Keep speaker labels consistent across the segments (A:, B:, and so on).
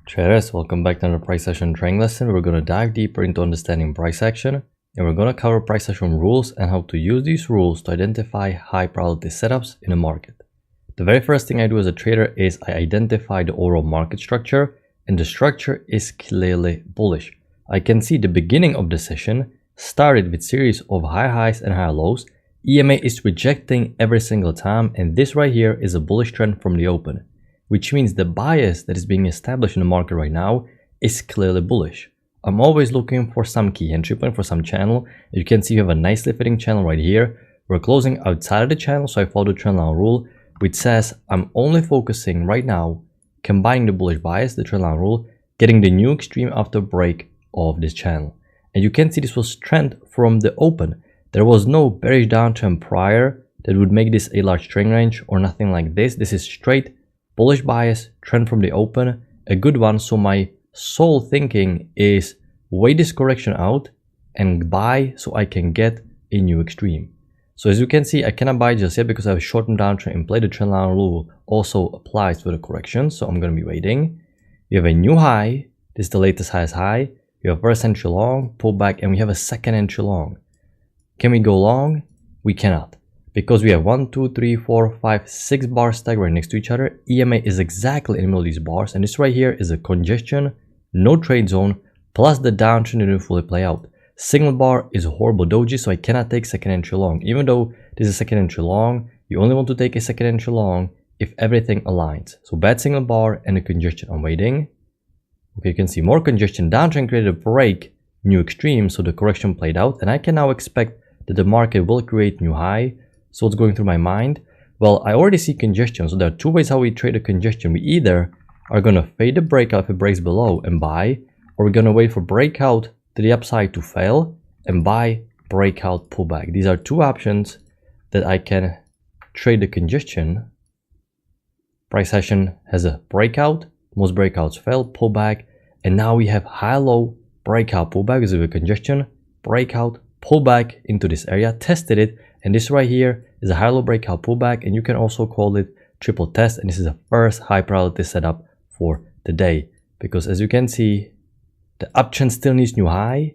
A: Traders, welcome back to another price action trading lesson. We're going to dive deeper into understanding price action, and we're going to cover price action rules and how to use these rules to identify high probability setups in a market. The very first thing I do as a trader is I identify the overall market structure, and the structure is clearly bullish. I can see the beginning of the session started with series of high highs and high lows. EMA is rejecting every single time, and this right here is a bullish trend from the open, which means the bias that is being established in the market right now is clearly bullish. I'm always looking for some key entry point, for some channel. You can see you have a nicely fitting channel right here. We're closing outside of the channel, so I follow the trend line rule, which says I'm only focusing right now, combining the bullish bias, the trend line rule, getting the new extreme after break of this channel. And you can see this was trend from the open. There was no bearish downtrend prior that would make this a large trend range or nothing like this. This is straight bullish bias, trend from the open, a good one. So my sole thinking is wait this correction out and buy so I can get a new extreme. So as you can see, I cannot buy just yet because I have a short-term downtrend in play. The trend line rule also applies to the correction, so I'm going to be waiting. You have a new high. This is the latest highest high. You have first entry long, pull back, and we have a second entry long. Can we go long? We cannot, because we have 1, 2, 3, 4, 5, 6 bars stacked right next to each other. EMA is exactly in the middle of these bars, and this right here is a congestion, no trade zone, plus the downtrend didn't fully play out. Signal bar is a horrible doji, so I cannot take second entry long. Even though this is second entry long, you only want to take a second entry long if everything aligns. So bad signal bar and a congestion. I'm waiting. Okay, you can see more congestion. Downtrend created a break, new extreme, so the correction played out, and I can now expect that the market will create new high. So what's going through my mind? Well, I already see congestion. So there are two ways how we trade a congestion. We either are going to fade the breakout if it breaks below and buy, or we're going to wait for breakout to the upside to fail and buy, breakout, pullback. These are two options that I can trade the congestion. Price action has a breakout. Most breakouts fail, pullback. And now we have high-low, breakout, pullback. This is a congestion, breakout, pullback into this area, tested it. And this right here is a high-low breakout pullback, and you can also call it triple test. And this is the first high probability setup for the day, because as you can see, the uptrend still needs new high.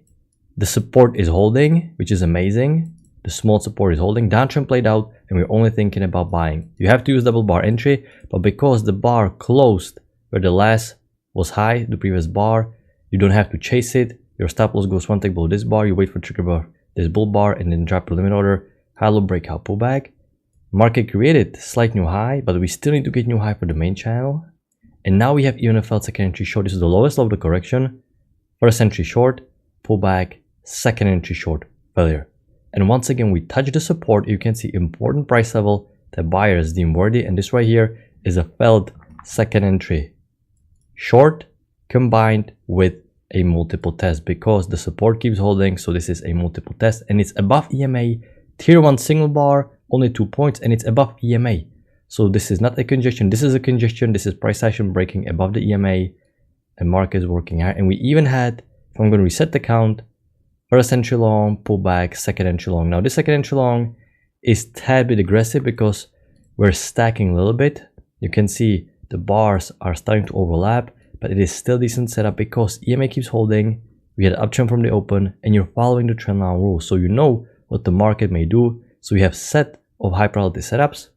A: The support is holding, which is amazing. The small support is holding. Downtrend played out, and we're only thinking about buying. You have to use double bar entry, but because the bar closed where the last was high, the previous bar, you don't have to chase it. Your stop loss goes one tick below this bar. You wait for trigger bar, this bull bar, and then drop your limit order. High-low breakout pullback. Market created slight new high, but we still need to get new high for the main channel. And now we have even a failed second entry short. This is the lowest level of the correction. First entry short, pullback, second entry short, failure. And once again, we touch the support. You can see important price level that buyers deem worthy. And this right here is a failed second entry short combined with a multiple test, because the support keeps holding. So this is a multiple test, and it's above EMA. Tier 1 signal bar, only 2 points, and it's above EMA. So this is not a congestion. This is a congestion. This is price action breaking above the EMA, and market is working hard. And we even had, if I'm going to reset the count, first entry long, pullback, second entry long. Now this second entry long is tad bit aggressive because we're stacking a little bit. You can see the bars are starting to overlap, but it is still decent setup because EMA keeps holding. We had an uptrend from the open, and you're following the trend line rule, so you know what the market may do. So we have set of high probability setups,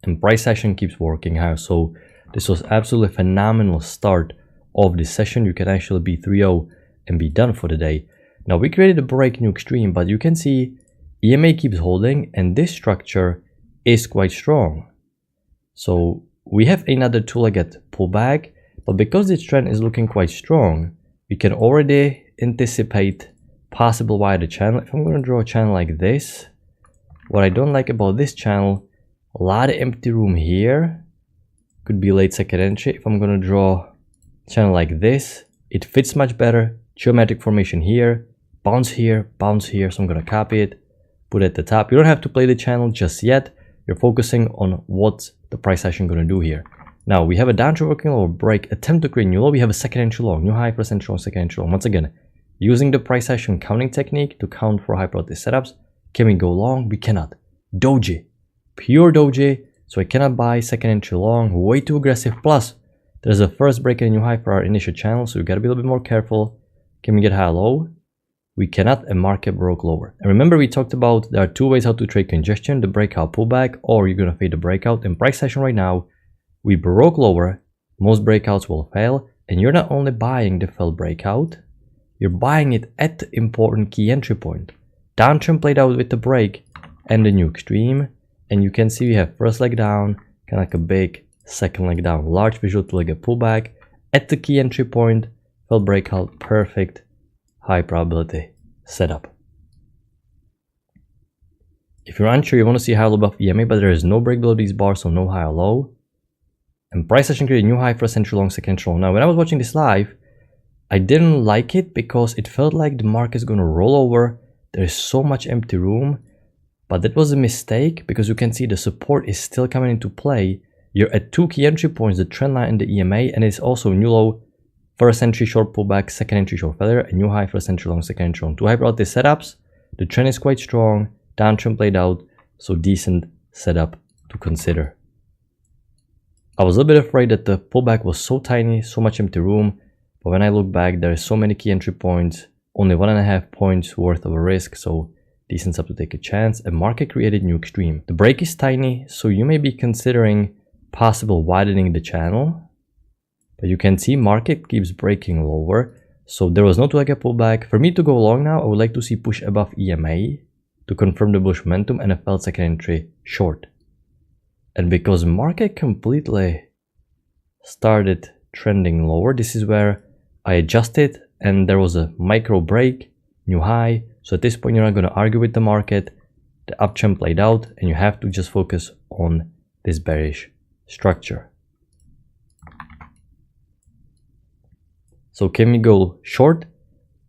A: and price action keeps working hard. So this was absolutely phenomenal start of this session. You can actually be 3-0 and be done for the day. Now we created a break new extreme, but you can see EMA keeps holding, and this structure is quite strong. So we have another two-legged pullback, but because this trend is looking quite strong, we can already anticipate possible wider channel. If I'm going to draw a channel like this, what I don't like about this channel, a lot of empty room here, could be late second entry. If I'm going to draw a channel like this, it fits much better. Geometric formation here, bounce here, so I'm going to copy it, put it at the top. You don't have to play the channel just yet. You're focusing on what the price action going to do here. Now we have a downtrend working low break, attempt to create new low. We have a second entry long, new high, first entry long, second entry long. Once again, using the price action counting technique to count for high probability setups. Can we go long? We cannot. Doji, pure doji. So I cannot buy second entry long, way too aggressive. Plus, There's a first break and a new high for our initial channel, so we gotta be a little bit more careful. Can we get high low? We cannot, and market broke lower. And remember, we talked about there are two ways how to trade congestion: the breakout pullback, or you're gonna fade the breakout. In price session right now, we broke lower. Most breakouts will fail, and you're not only buying the failed breakout, you're buying it at the important key entry point. Downtrend played out with the break and the new extreme, and you can see we have first leg down, kind of like a big second leg down, large visual to like a pullback at the key entry point, failed breakout, perfect high probability setup. If you're unsure, you want to see high low above EMA, but there is no break below these bars, so no high or low. And price session created a new high for a central long, second entry long. Now, when I was watching this live, I didn't like it because it felt like the market is going to roll over. There is so much empty room, but that was a mistake because you can see the support is still coming into play. You're at two key entry points, the trend line and the EMA, and it's also a new low, first entry short pullback, second entry short failure, a new high, first entry long, second entry long. Two high probability setups. The trend is quite strong, downtrend played out, so decent setup to consider. I was a little bit afraid that the pullback was so tiny, so much empty room, but when I look back, there is so many key entry points, only 1.5 points worth of a risk, so decent setup to take a chance. And market created new extreme. The break is tiny, so you may be considering possible widening the channel, but you can see market keeps breaking lower, so there was no two-leg pullback. For me to go long now, I would like to see push above EMA to confirm the bullish momentum and a failed second entry short. And because market completely started trending lower, this is where I adjusted and there was a micro break, new high. So at this point, you're not going to argue with the market. The uptrend played out and you have to just focus on this bearish structure. So can we go short?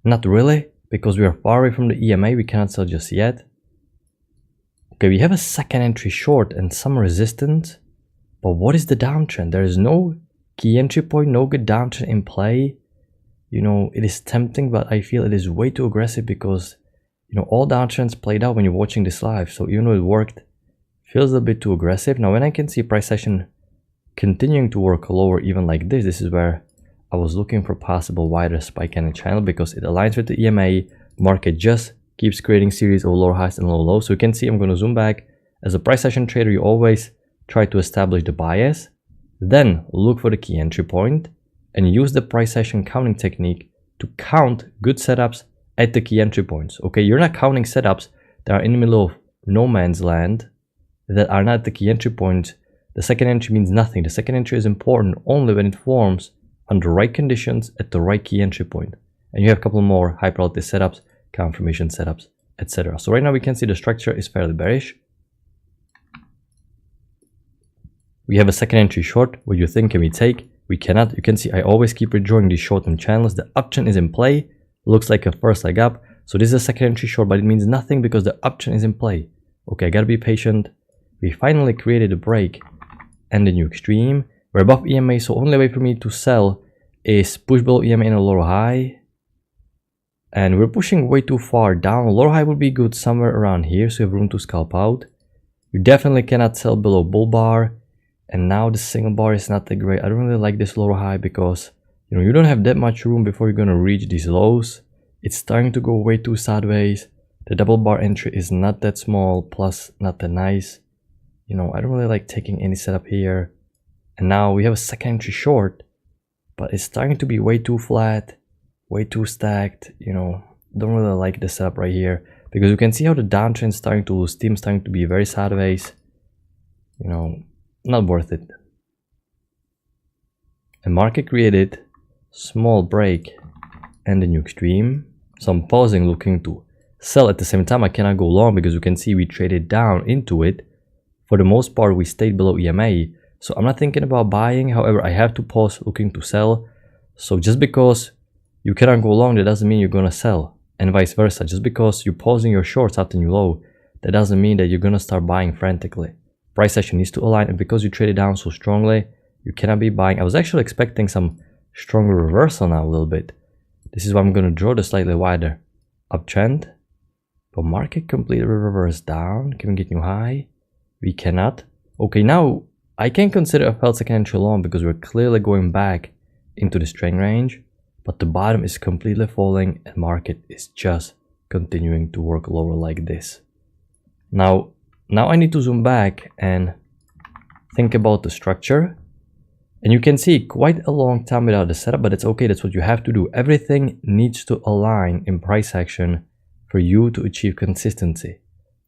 A: Not really, because we are far away from the EMA. We cannot sell just yet. Okay, we have a second entry short and some resistance, but what is the downtrend? There is no key entry point, no good downtrend in play. You know, it is tempting, but I feel it is way too aggressive because, you know, all downtrends played out when you're watching this live. So even though it worked, it feels a bit too aggressive. Now, when I can see price session continuing to work lower, even like this is where I was looking for possible wider spike in the channel because it aligns with the EMA. Market just keeps creating series of lower highs and lower lows. So you can see, I'm going to zoom back. As a price session trader, you always try to establish the bias, then look for the key entry point and use the price session counting technique to count good setups at the key entry points. Okay, you're not counting setups that are in the middle of no man's land that are not the key entry points. The second entry means nothing. The second entry is important only when it forms under right conditions at the right key entry point. And you have a couple more high probability setups, confirmation setups, etc. So right now we can see the structure is fairly bearish. We have a second entry short. What do you think? Can we take? We cannot. You can see I always keep redrawing these short-term channels. The uptrend is in play. Looks like a first leg up. So this is a second entry short, but it means nothing because the uptrend is in play. Okay, I gotta be patient. We finally created a break and a new extreme. We're above EMA, so only way for me to sell is push below EMA in a lower high. And we're pushing way too far down. A lower high would be good somewhere around here, so you have room to scalp out. You definitely cannot sell below bull bar. And now the single bar is not that great. I don't really like this lower high because, you know, you don't have that much room before you're gonna reach these lows. It's starting to go way too sideways. The double bar entry is not that small, plus not that nice. You know, I don't really like taking any setup here. And now we have a second entry short, but it's starting to be way too flat, way too stacked. You know, don't really like the setup right here because you can see how the downtrend is starting to lose steam, starting to be very sideways. You know, not worth it. And market created small break and a new extreme. So I'm pausing, looking to sell. At the same time, I cannot go long because you can see we traded down into it. For the most part, we stayed below EMA. So I'm not thinking about buying. However, I have to pause looking to sell. So just because you cannot go long, that doesn't mean you're going to sell. And vice versa. Just because you're pausing your shorts after new low, that doesn't mean that you're going to start buying frantically. Price action needs to align, and because you traded down so strongly, you cannot be buying. I was actually expecting some stronger reversal now a little bit. This is why I'm going to draw the slightly wider uptrend. But market completely reversed down. Can we get new high? We cannot. Okay, now I can consider a failed second entry long because we're clearly going back into this trend range, but the bottom is completely falling and market is just continuing to work lower like this. Now I need to zoom back and think about the structure. And you can see quite a long time without the setup, but it's okay. That's what you have to do. Everything needs to align in price action for you to achieve consistency.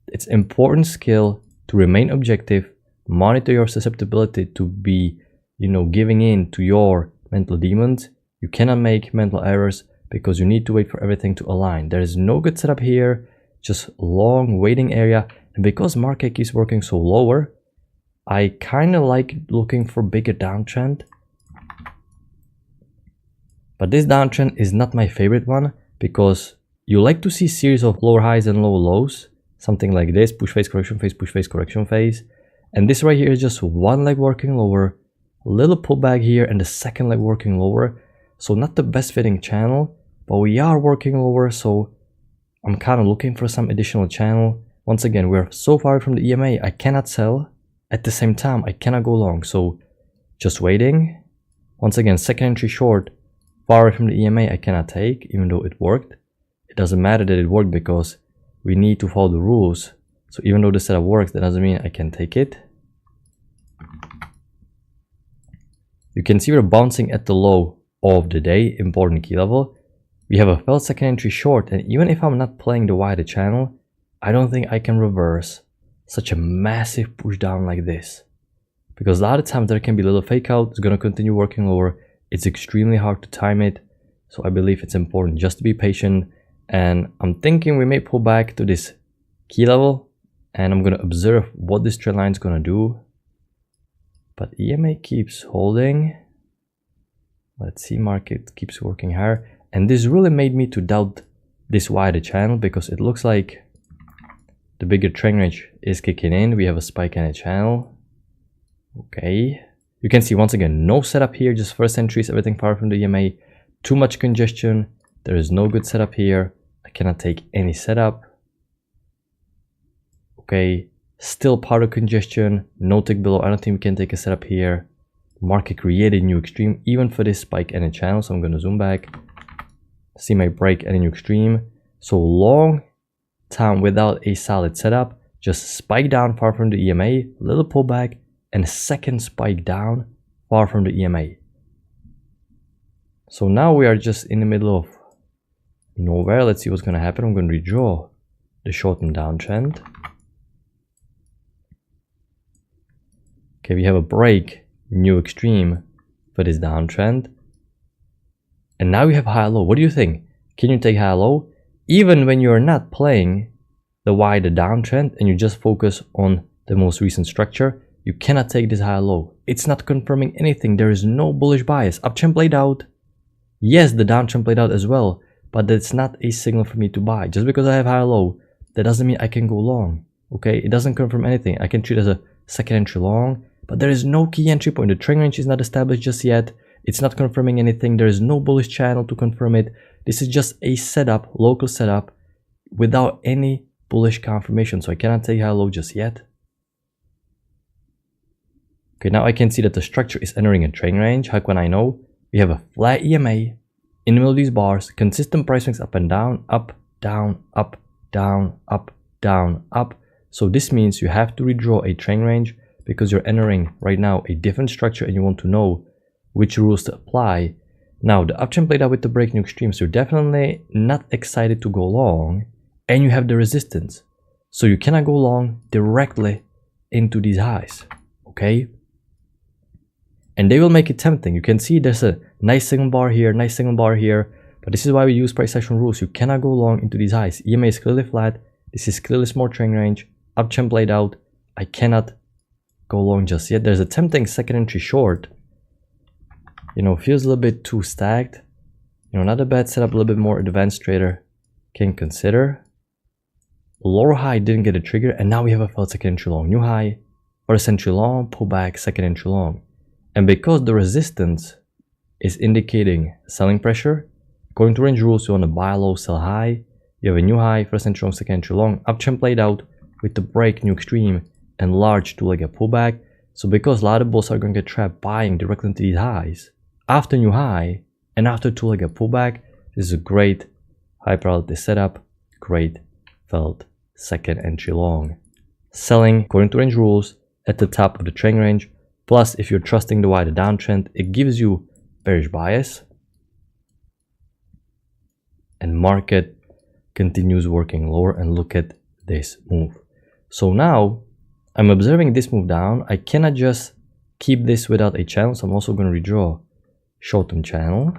A: It's important skill to remain objective, monitor your susceptibility to be, giving in to your mental demons. You cannot make mental errors because you need to wait for everything to align. There is no good setup here, just long waiting area. And because market keeps working so lower, I kind of like looking for bigger downtrend. But this downtrend is not my favorite one because you like to see series of lower highs and lower lows. Something like this, push phase, correction phase, push phase, correction phase. And this right here is just one leg working lower, a little pullback here, and the second leg working lower. So not the best fitting channel, but we are working lower. So I'm kind of looking for some additional channel. Once again, we're so far from the EMA, I cannot sell. At the same time, I cannot go long. So just waiting. Once again, second entry short, far away from the EMA, I cannot take, even though it worked. It doesn't matter that it worked because we need to follow the rules. So even though the setup works, that doesn't mean I can take it. You can see we're bouncing at the low of the day, important key level. We have a failed second entry short, and even if I'm not playing the wider channel, I don't think I can reverse such a massive push down like this. Because a lot of times there can be a little fake out, it's going to continue working lower. It's extremely hard to time it. So I believe it's important just to be patient. And I'm thinking we may pull back to this key level. And I'm going to observe what this trend line is going to do. But EMA keeps holding. Let's see, market keeps working higher. And this really made me to doubt this wider channel because it looks like the bigger trend range is kicking in. We have a spike in a channel. Okay. You can see once again, no setup here, just first entries, everything far from the EMA. Too much congestion. There is no good setup here. I cannot take any setup. Okay. Still part of congestion. No tick below. I don't think we can take a setup here. Market created new extreme even for this spike and a channel. So I'm going to zoom back. See my break and a new extreme. So long time without a solid setup, just spike down far from the EMA, little pullback, and a second spike down far from the EMA. So now we are just in the middle of nowhere. Let's see what's going to happen. I'm going to redraw the short-term downtrend. Okay, we have a break, new extreme for this downtrend. And now we have high-low. What do you think? Can you take high-low? Even when you're not playing the wider downtrend and you just focus on the most recent structure, you cannot take this high-low. It's not confirming anything. There is no bullish bias. Uptrend played out. Yes, the downtrend played out as well, but that's not a signal for me to buy. Just because I have high-low, that doesn't mean I can go long. Okay, it doesn't confirm anything. I can treat it as a second entry long, but there is no key entry point. The trend range is not established just yet. It's not confirming anything. There is no bullish channel to confirm it. This is just a setup, local setup, without any bullish confirmation. So I cannot take high-low just yet. Okay, now I can see that the structure is entering a trend range. How can I know? We have a flat EMA in the middle of these bars, consistent price swings up and down, up, down, up, down, up, down, up. So this means you have to redraw a trend range because you're entering right now a different structure and you want to know which rules to apply. Now the uptrend played out with the break new extreme, so you're definitely not excited to go long, and you have the resistance, so you cannot go long directly into these highs. Okay, and they will make it tempting. You can see there's a nice signal bar here, nice signal bar here, but this is why we use price action rules. You cannot go long into these highs. EMA is clearly flat. This is clearly small trend range. Uptrend played out. I cannot go long just yet. There's a tempting second entry short. Feels a little bit too stacked. Not a bad setup, a little bit more advanced trader can consider. Lower high didn't get a trigger, and now we have a failed second entry long. New high, first entry long, pull back, second entry long. And because the resistance is indicating selling pressure, according to range rules, you want to buy low, sell high. You have a new high, first entry long, second entry long. Uptrend played out with the break, new extreme, and large two-legged pullback. So because a lot of bulls are going to get trapped buying directly into these highs, after new high and after two-legged pullback, this is a great high probability setup, great felt second entry long. Selling according to range rules at the top of the trend range. Plus, if you're trusting the wider downtrend, it gives you bearish bias. And market continues working lower, and look at this move. So now I'm observing this move down. I cannot just keep this without a channel, so I'm also going to redraw short-term channel,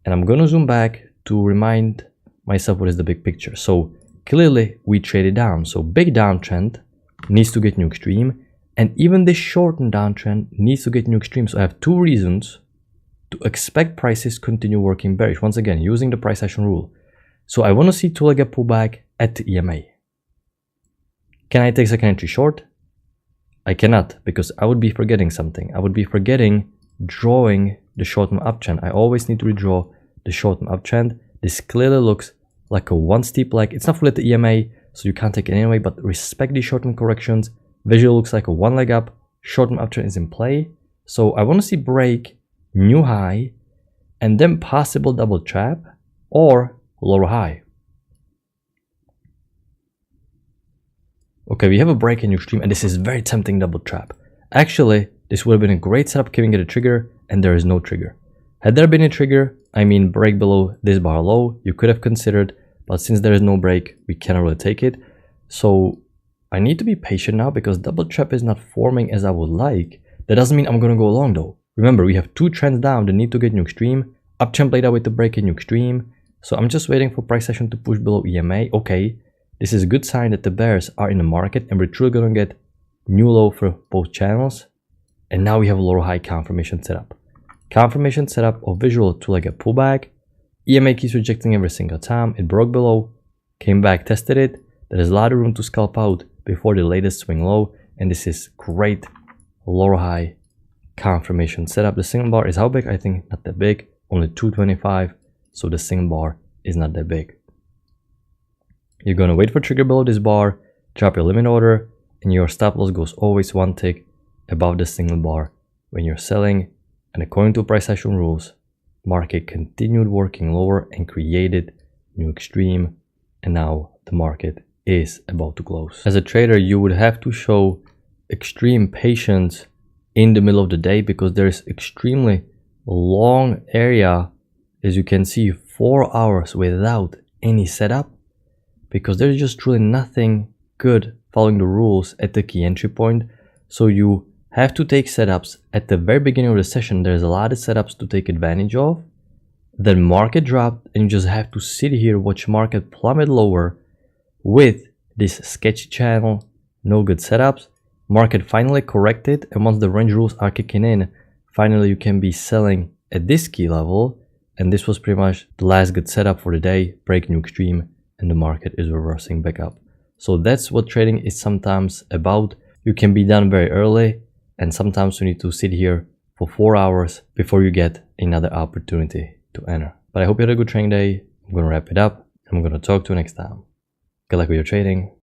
A: and I'm going to zoom back to remind myself what is the big picture. So clearly we traded down, so big downtrend needs to get new extreme, and even this shortened downtrend needs to get new extreme. So I have two reasons to expect prices continue working bearish, once again using the price action rule. So I want to see two-legged pullback at the EMA. Can I take second entry short? I cannot, because I would be forgetting something. I would be forgetting drawing the short-term uptrend. I always need to redraw the short-term uptrend. This clearly looks like a one steep leg. It's not full at the EMA, so you can't take it anyway, but respect these short-term corrections. Visual looks like a one leg up. Short-term uptrend is in play. So I want to see break, new high, and then possible double trap or lower high. Okay, we have a break in new extreme, and this is very tempting double trap. Actually, this would have been a great setup, can we get a trigger, and there is no trigger. Had there been a trigger, I mean break below this bar low, you could have considered, but since there is no break, we cannot really take it. So I need to be patient now because double trap is not forming as I would like. That doesn't mean I'm going to go long though. Remember, we have two trends down that need to get new extreme. Uptrend played out with the break in new extreme. So I'm just waiting for price action to push below EMA. Okay, this is a good sign that the bears are in the market and we're truly going to get new low for both channels. And now we have a lower high confirmation setup. Confirmation setup of visual two-legged pullback. EMA keeps rejecting every single time. It broke below, came back, tested it. There is a lot of room to scalp out before the latest swing low. And this is great lower high confirmation setup. The single bar is how big? I think not that big, only 225. So the single bar is not that big. You're going to wait for trigger below this bar, drop your limit order, and your stop loss goes always one tick above the single bar when you're selling. And according to price action rules, market continued working lower and created new extreme, and now the market is about to close. As a trader, you would have to show extreme patience in the middle of the day because there's extremely long area, as you can see, 4 hours without any setup, because there's just truly nothing good following the rules at the key entry point. So you have to take setups at the very beginning of the session. There's a lot of setups to take advantage of. Then market dropped and you just have to sit here, watch market plummet lower with this sketchy channel, no good setups. Market finally corrected, and once the range rules are kicking in, finally you can be selling at this key level. And this was pretty much the last good setup for the day, break new extreme, and the market is reversing back up. So that's what trading is sometimes about. You can be done very early, and sometimes you need to sit here for 4 hours before you get another opportunity to enter. But I hope you had a good trading day. I'm going to wrap it up, and I'm going to talk to you next time. Good luck with your trading.